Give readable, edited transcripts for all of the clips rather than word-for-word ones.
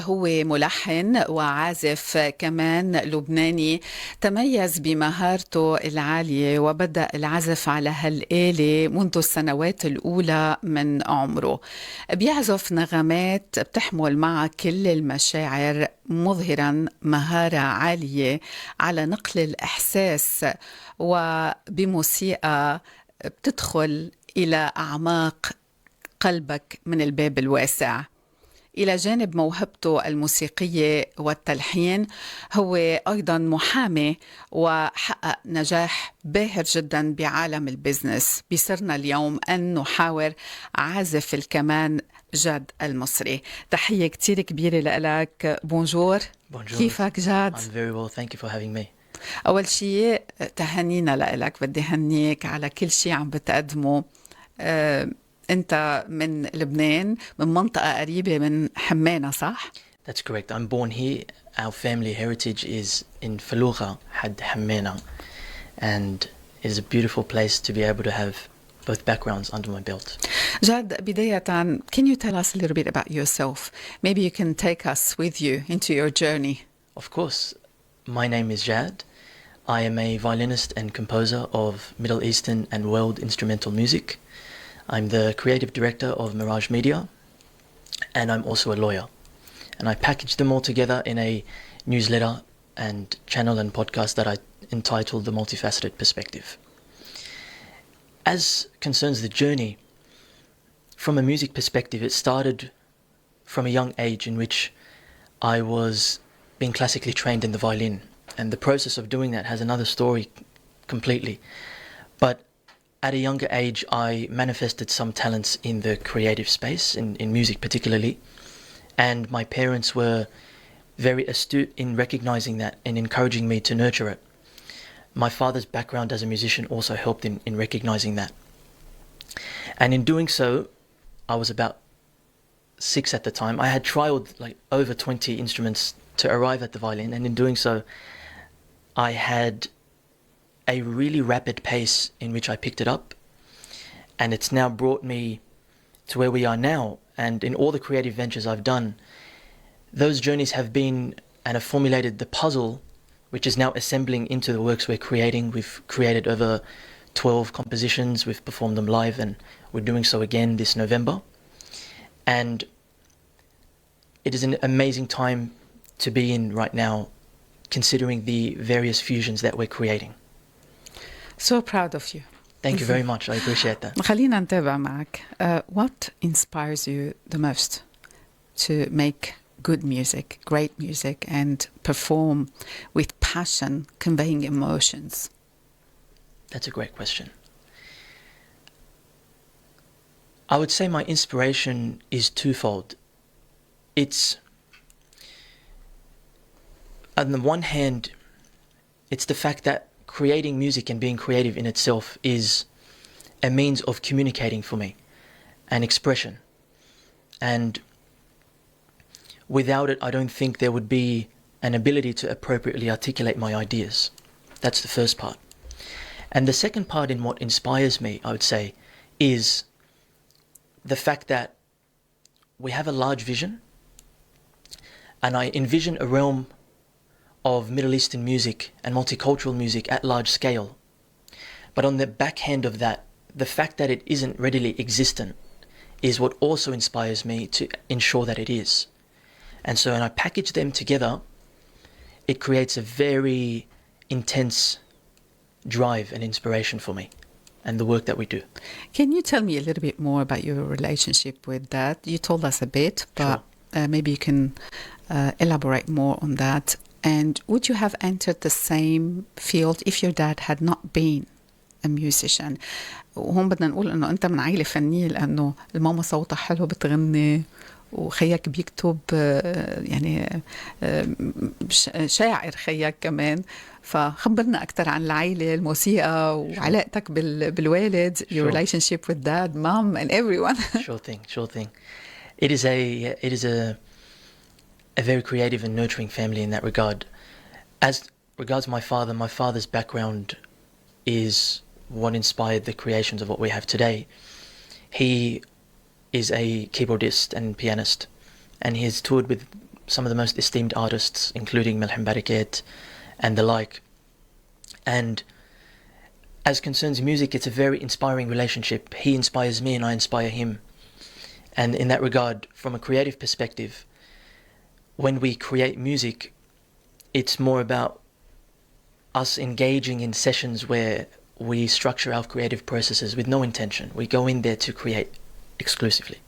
هو ملحن وعازف كمان لبناني، تميز بمهارته العالية وبدأ العزف على هالآلة منذ السنوات الأولى من عمره. بيعزف نغمات بتحمل معها كل المشاعر، مظهرا مهارة عالية على نقل الإحساس، وبموسيقى بتدخل إلى أعماق قلبك من الباب الواسع. إلى جانب موهبته الموسيقية والتلحين، هو أيضا محامي وحقق نجاح باهر جدا بعالم البزنس. بيصرنا اليوم أن نحاور عازف الكمان جاد المصري. تحية كتير كبيرة لك. بونجور. كيفك جاد؟ I'm very well, thank you for having me. أول شيء تهنينا لك، بدي هنيك على كل شيء عم بتقدمه. أنت من لبنان، من منطقة قريبة من حمانة، صح؟ That's correct. I'm born here. Our family heritage is in Falugha, Had Hammena, and it is a beautiful place to be able to have both backgrounds under my belt. Jad, بداية, can you tell us a little bit about yourself? Maybe you can take us with you into your journey. Of course. My name is Jad. I am a violinist and composer of Middle Eastern and world instrumental music. I'm the creative director of Mirage Media, and I'm also a lawyer. And I package them all together in a newsletter and channel and podcast that I entitled The Multifaceted Perspective. As concerns the journey, from a music perspective, it started from a young age in which I was being classically trained in the violin. And the process of doing that has another story completely. But at a younger age, I manifested some talents in the creative space, in music particularly, and my parents were very astute in recognizing that and encouraging me to nurture it. My father's background as a musician also helped in recognizing that. And in doing so, I was about 6 at the time. I had trialed like over 20 instruments to arrive at the violin, and in doing so, I had a really rapid pace in which I picked it up, and it's now brought me to where we are now. And in all the creative ventures I've done, those journeys have been and have formulated the puzzle which is now assembling into the works we're creating. We've created over 12 compositions, we've performed them live, and we're doing so again this November. And it is an amazing time to be in right now, considering the various fusions that we're creating. So proud of you. Thank you very much. I appreciate that. خلينا نتابع معك. What inspires you the most to make good music, great music, and perform with passion, conveying emotions? That's a great question. I would say my inspiration is twofold. It's, on the one hand, it's the fact that creating music and being creative in itself is a means of communicating for me, an expression. And without it, I don't think there would be an ability to appropriately articulate my ideas. That's the first part. And the second part in what inspires me, I would say, is the fact that we have a large vision, and I envision a realm of Middle Eastern music and multicultural music at large scale. But on the backhand of that, the fact that it isn't readily existent is what also inspires me to ensure that it is. And so when I package them together, it creates a very intense drive and inspiration for me and the work that we do. Can you tell me a little bit more about your relationship with that? You told us a bit, but maybe you can elaborate more on that. And would you have entered the same field if your dad had not been a musician? وهم بدنا نقول انه انت من عائلة فنية، لانه الماما صوتها حلو بتغني، وخيك بيكتب، يعني شاعر خيك كمان. فخبرنا أكثر عن العائلة، الموسيقى، وعلاقتك بالوالد, your relationship with dad, mom, and everyone. Sure thing. It is a very creative and nurturing family in that regard. As regards my father's background is what inspired the creations of what we have today. He is a keyboardist and pianist, and he has toured with some of the most esteemed artists, including ملحم and the like. And as concerns music, it's a very inspiring relationship. He inspires me and I inspire him. And in that regard, from a creative perspective, when we create music, it's more about us engaging in sessions where we structure our creative processes with no intention. We go in there to create exclusively.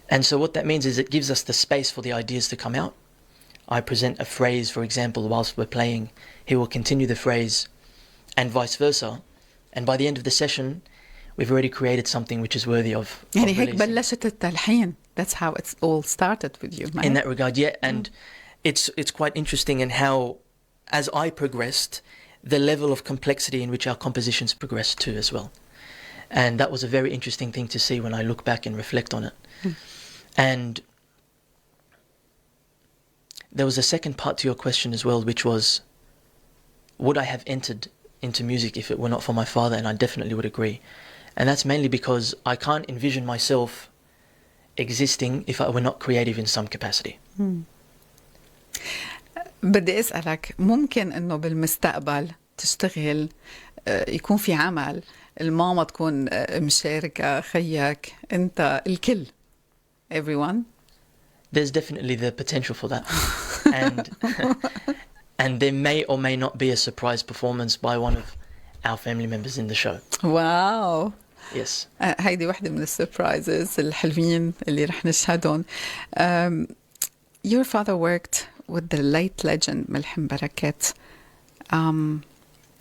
And so what that means is it gives us the space for the ideas to come out. I present a phrase, for example, whilst we're playing. He will continue the phrase, and vice versa. And by the end of the session, we've already created something which is worthy of يعني هيك بلشت التلحين. That's how it's all started with you. In that regard, yeah. And it's quite interesting in how, as I progressed, the level of complexity in which our compositions progressed too as well. And that was a very interesting thing to see when I look back and reflect on it. And there was a second part to your question as well, which was, would I have entered into music if it were not for my father? And I definitely would agree. And that's mainly because I can't envision myself existing if I were not creative in some capacity. بدي أسألك، ممكن إنه بالمستقبل تشتغل يكون في عمل الماما تكون مشاركة، خيك، أنت، الكل، everyone? There's definitely the potential for that. And there may or may not be a surprise performance by one of our family members in the show. واو. Yes. هيدي واحدة من السربرايزز الحلوين اللي رح نشهدهم. Your father worked with the late legend ملحم بركات.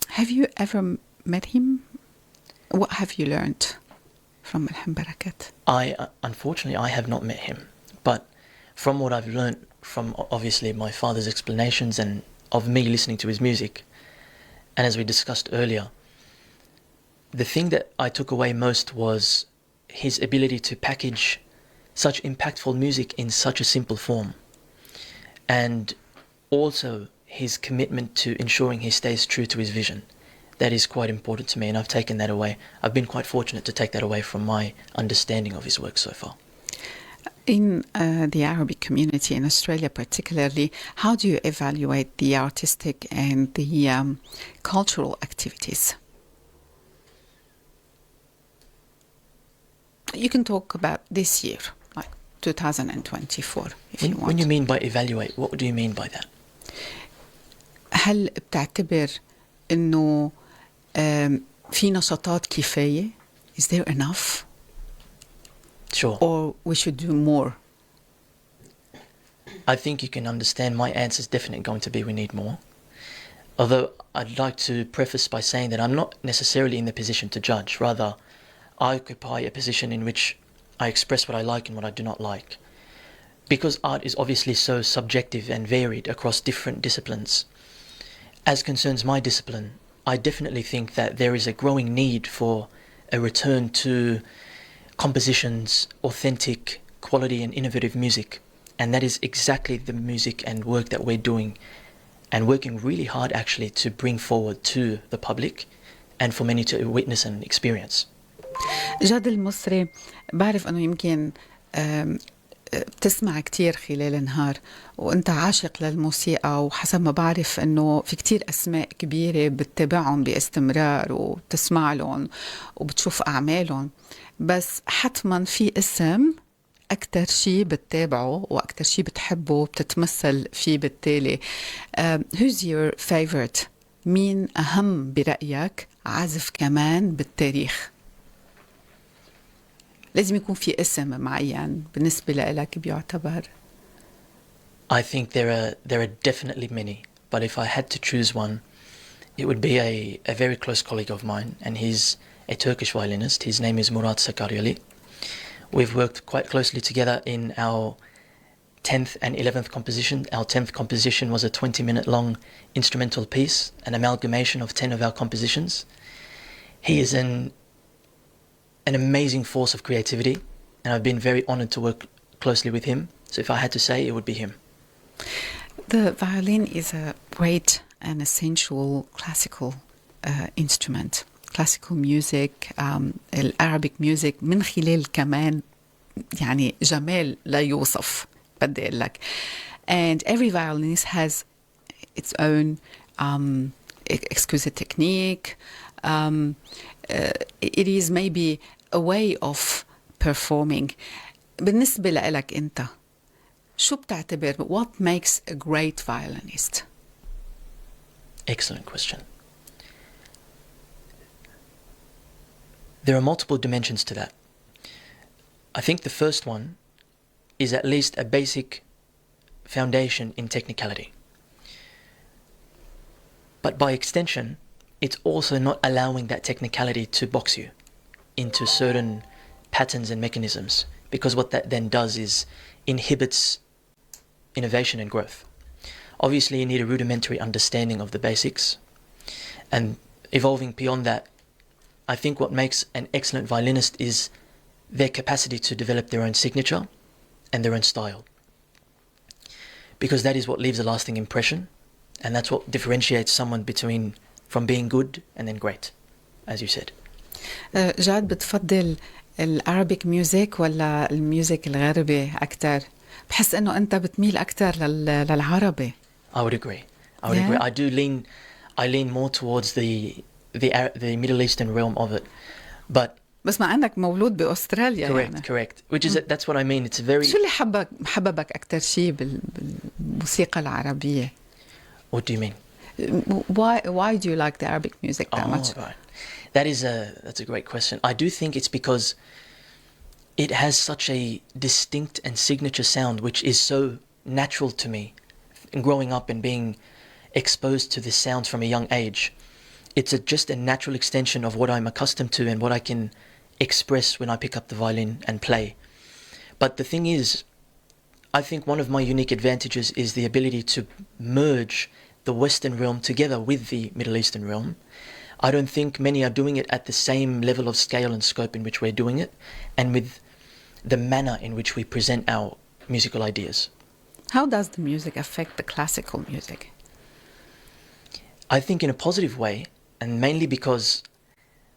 Have you ever met him? What have you learned from ملحم بركات? Unfortunately, I have not met him. But from what I've learned from obviously my father's explanations and of me listening to his music, and as we discussed earlier, the thing that I took away most was his ability to package such impactful music in such a simple form. And also his commitment to ensuring he stays true to his vision. That is quite important to me, and I've taken that away. I've been quite fortunate to take that away from my understanding of his work so far. In the Arabic community in Australia particularly, how do you evaluate the artistic and the cultural activities? You can talk about this year, like 2024, if you want. When you mean by evaluate, what do you mean by that? هل بتعتبر إنه في نشاطات كفاية? Is there enough? Sure. Or we should do more? I think you can understand my answer is definitely going to be we need more. Although I'd like to preface by saying that I'm not necessarily in the position to judge. Rather, I occupy a position in which I express what I like and what I do not like. Because art is obviously so subjective and varied across different disciplines. As concerns my discipline, I definitely think that there is a growing need for a return to compositions, authentic, quality and innovative music. And that is exactly the music and work that we're doing, and working really hard actually to bring forward to the public and for many to witness and experience. جاد المصري، بعرف أنه يمكن بتسمع كتير خلال النهار وأنت عاشق للموسيقى، وحسب ما بعرف أنه في كتير أسماء كبيرة بتتابعهم باستمرار وبتسمع لهم وبتشوف أعمالهم، بس حتما في اسم أكتر شي بتتابعه وأكتر شي بتحبه وبتتمثل فيه بالتالي. Who's your favorite؟ مين أهم برأيك عازف كمان بالتاريخ؟ لازم يكون في اسم معين بالنسبة لك بيعتبر. I think there are definitely many, but if I had to choose one, it would be a very close colleague of mine, and he's a Turkish violinist. His name is Murat Sakaryali. We've worked quite closely together in our 10th and 11th composition. Our 10th composition was a 20-minute long instrumental piece, an amalgamation of 10 of our compositions. He is an amazing force of creativity, and I've been very honored to work closely with him. So if I had to say, it would be him. The violin is a great and essential classical instrument. Classical music, Arabic music من خلال الكمان يعني جمال لا يوصف بدي أقول لك. And every violinist has its own exquisite technique. It is maybe a way of performing. بالنسبة لك أنت شو بتعتبر what makes a great violinist? Excellent question. There are multiple dimensions to that. I think the first one is at least a basic foundation in technicality. But by extension, it's also not allowing that technicality to box you into certain patterns and mechanisms, because what that then does is inhibits innovation and growth. Obviously, you need a rudimentary understanding of the basics, and evolving beyond that, I think what makes an excellent violinist is their capacity to develop their own signature and their own style. Because that is what leaves a lasting impression, and that's what differentiates someone from being good and then great, as you said. جاد بتفضل العربيك ميوزك ولا الميوزك الغربي أكتر؟ بحس إنه أنت بتميل أكتر للعربي. I would agree. I lean more towards the Middle Eastern realm of it, but بس مع أنك مولود بأستراليا. correct. Which is that's what I mean. It's very. شو اللي حببك أكتر شيء بالموسيقى العربية? What do you mean? Why do you like the Arabic music that much? Right. That's a great question. I do think it's because it has such a distinct and signature sound, which is so natural to me. And growing up and being exposed to this sound from a young age, it's just a natural extension of what I'm accustomed to and what I can express when I pick up the violin and play. But the thing is, I think one of my unique advantages is the ability to merge the Western realm together with the Middle Eastern realm. I don't think many are doing it at the same level of scale and scope in which we're doing it, and with the manner in which we present our musical ideas. How does the music affect the classical music? I think in a positive way, and mainly because,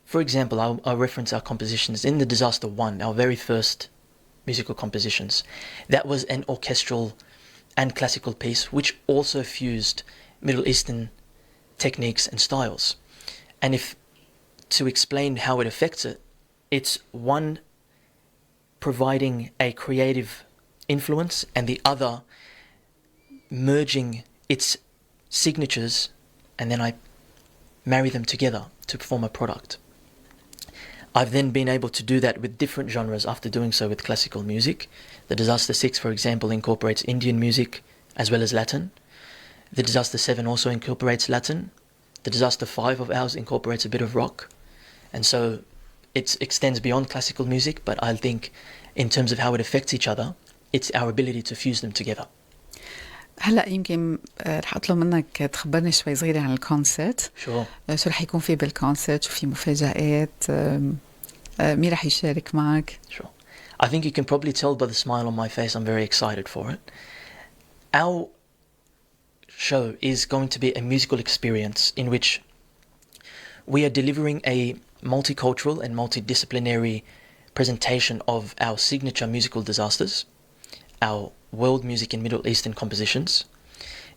for example, I'll reference our compositions in The Disaster 1, our very first musical compositions. That was an orchestral and classical piece which also fused Middle Eastern techniques and styles. And if to explain how it affects it, it's one providing a creative influence and the other merging its signatures, and then I marry them together to form a product. I've then been able to do that with different genres after doing so with classical music. The Disaster 6, for example, incorporates Indian music as well as Latin. The Disaster 7 also incorporates Latin. The Disaster 5 of ours incorporates a bit of rock. And so it extends beyond classical music, but I think in terms of how it affects each other, it's our ability to fuse them together. هلا يمكن رح اطلب منك تخبرني شوي صغيره عن الكونسرت. شو رح يكون في بالكونسرت؟ شو في مفاجآت؟ مين رح يشارك معك؟ Sure. I think you can probably tell by the smile on my face I'm very excited for it. Our show is going to be a musical experience in which we are delivering a multicultural and multidisciplinary presentation of our signature musical disasters, our world music and Middle Eastern compositions.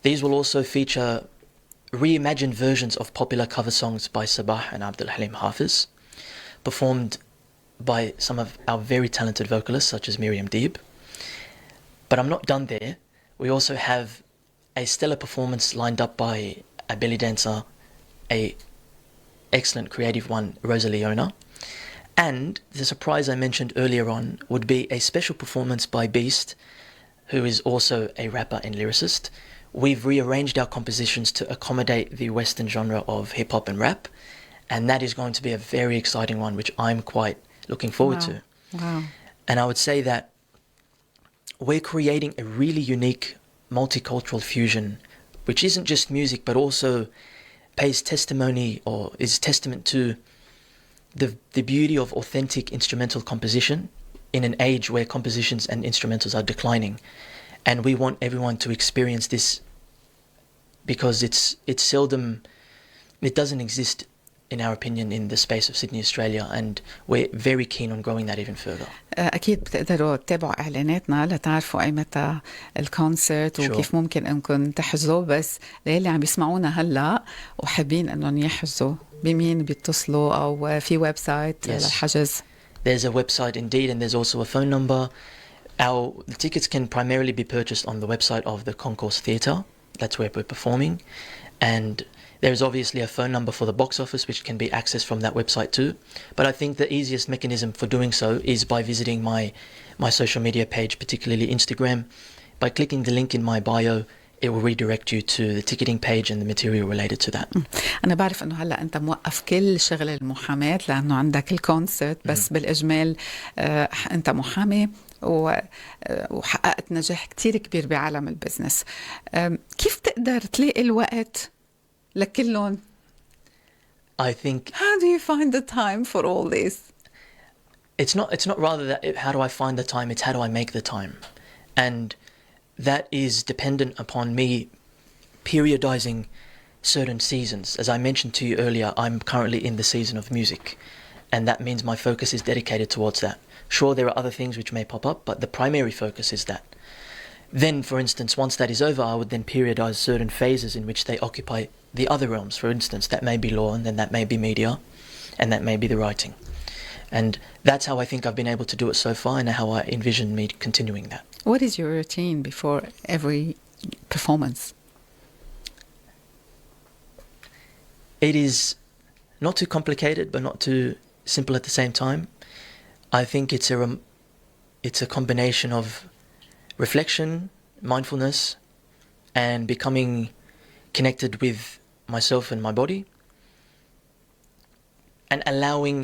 These will also feature reimagined versions of popular cover songs by Sabah and Abdul Halim Hafiz, performed by some of our very talented vocalists such as Miriam Deeb. But I'm not done there. We also have a stellar performance lined up by a belly dancer, a excellent creative one, Rosa Leona. And the surprise I mentioned earlier on would be a special performance by Beast, who is also a rapper and lyricist. We've rearranged our compositions to accommodate the Western genre of hip-hop and rap, and that is going to be a very exciting one, which I'm quite looking forward to. Wow. And I would say that we're creating a really unique multicultural fusion, which isn't just music, but also pays testimony or is testament to the beauty of authentic instrumental composition in an age where compositions and instrumentals are declining. And we want everyone to experience this because it doesn't exist in our opinion, in the space of Sydney, Australia, and we're very keen on growing that even further. أكيد بتقدروا تتابعوا إعلاناتنا لتعرفوا أي متى الكونسرت وكيف ممكن أنكم تحجزوا. بس للي عم يسمعونا هلأ وحابين أنهم يحجزوا، بمين بيتصلوا أو في ويب سايت للحجز؟ There's a website indeed, and there's also a phone number. The tickets can primarily be purchased on the website of the Concourse Theatre. That's where we're performing. And there's obviously a phone number for the box office, which can be accessed from that website too. But I think the easiest mechanism for doing so is by visiting my social media page, particularly Instagram. By clicking the link in my bio, it will redirect you to the ticketing page and the material related to that. أنا بعرف إنه هلأ أنت موقف كل شغل المحاماة لأنه عندك الكونسرت، بس بالإجمال أنت محامي وحققت نجاح كتير كبير بعالم البزنس. كيف تقدر تلاقي الوقت لكلهم؟ I think. How do you find the time for all this? It's not rather that how do I find the time, it's how do I make the time. And that is dependent upon me periodizing certain seasons. As I mentioned to you earlier, I'm currently in the season of music, and that means my focus is dedicated towards that. Sure, there are other things which may pop up, but the primary focus is that. Then, for instance, once that is over, I would then periodize certain phases in which they occupy the other realms. For instance, that may be law, and then that may be media, and that may be the writing. And that's how I think I've been able to do it so far, and how I envision me continuing that. What is your routine before every performance? It is not too complicated, but not too simple at the same time. I think it's a combination of reflection, mindfulness, and becoming connected with myself and my body, and allowing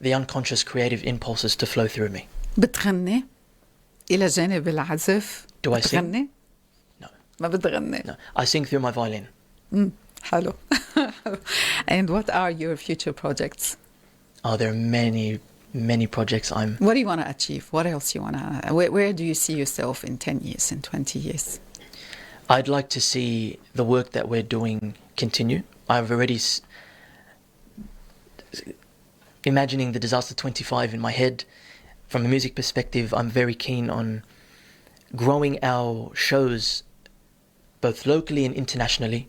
the unconscious creative impulses to flow through me. بتغني إلى جانب العزف؟ Do I بتغني؟ sing? No. ما بتغني؟ No. I sing through my violin. حلو. And what are your future projects? Oh, there are many projects. What do you want to achieve? What else you want to... Where do you see yourself in 10 years, in 20 years? I'd like to see the work that we're doing continue. I've already... Imagining the Disaster 25 in my head, from a music perspective, I'm very keen on growing our shows both locally and internationally,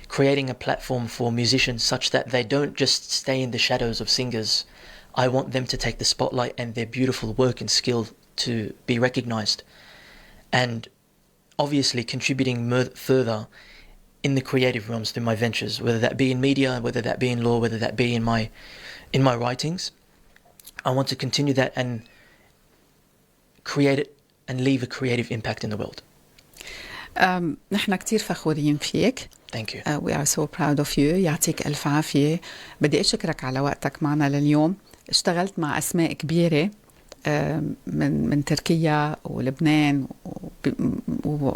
creating a platform for musicians such that they don't just stay in the shadows of singers. I want them to take the spotlight and their beautiful work and skill to be recognized. And obviously contributing further in the creative realms through my ventures, whether that be in media, whether that be in law, whether that be in my writings. I want to continue that and create it and leave a creative impact in the world. نحن كتير فخورين فيك. Thank you. We are so proud of you. يعطيك ألف عافية. بدي أشكرك على وقتك معنا لليوم. اشتغلت مع أسماء كبيرة من تركيا ولبنان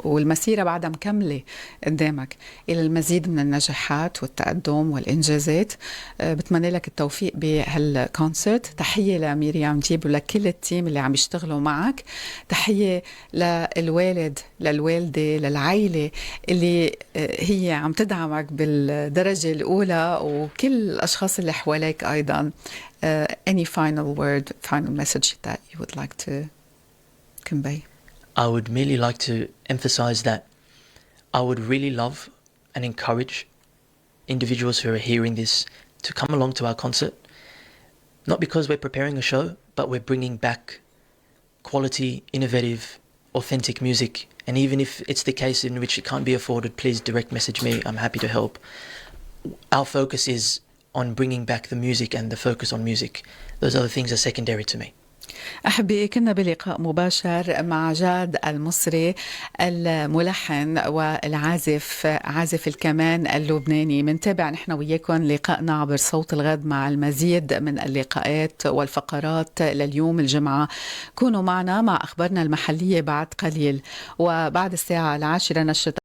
والمسيرة بعدها مكملة قدامك إلى المزيد من النجاحات والتقدم والإنجازات. بتمنى لك التوفيق بهالكونسرت. تحية لميريام ديب ولكل التيم اللي عم يشتغلوا معك. تحية للوالد للوالدة للعائلة اللي هي عم تدعمك بالدرجة الأولى وكل الأشخاص اللي حواليك أيضا. Any final word, final message that you would like to convey? I would merely like to emphasize that I would really love and encourage individuals who are hearing this to come along to our concert. Not because we're preparing a show, but we're bringing back quality, innovative, authentic music. And even if it's the case in which it can't be afforded, please direct message me. I'm happy to help. Our focus is on bringing back the music and the focus on music. Those other things are secondary to me. أحبي كنا بلقاء مباشر مع جاد المصري الملحن والعازف عازف الكمان اللبناني. منتابع نحن وياكم لقائنا عبر صوت الغد مع المزيد من اللقاءات والفقرات لليوم الجمعة. كونوا معنا مع أخبارنا المحلية بعد قليل، وبعد الساعة 10 نشرة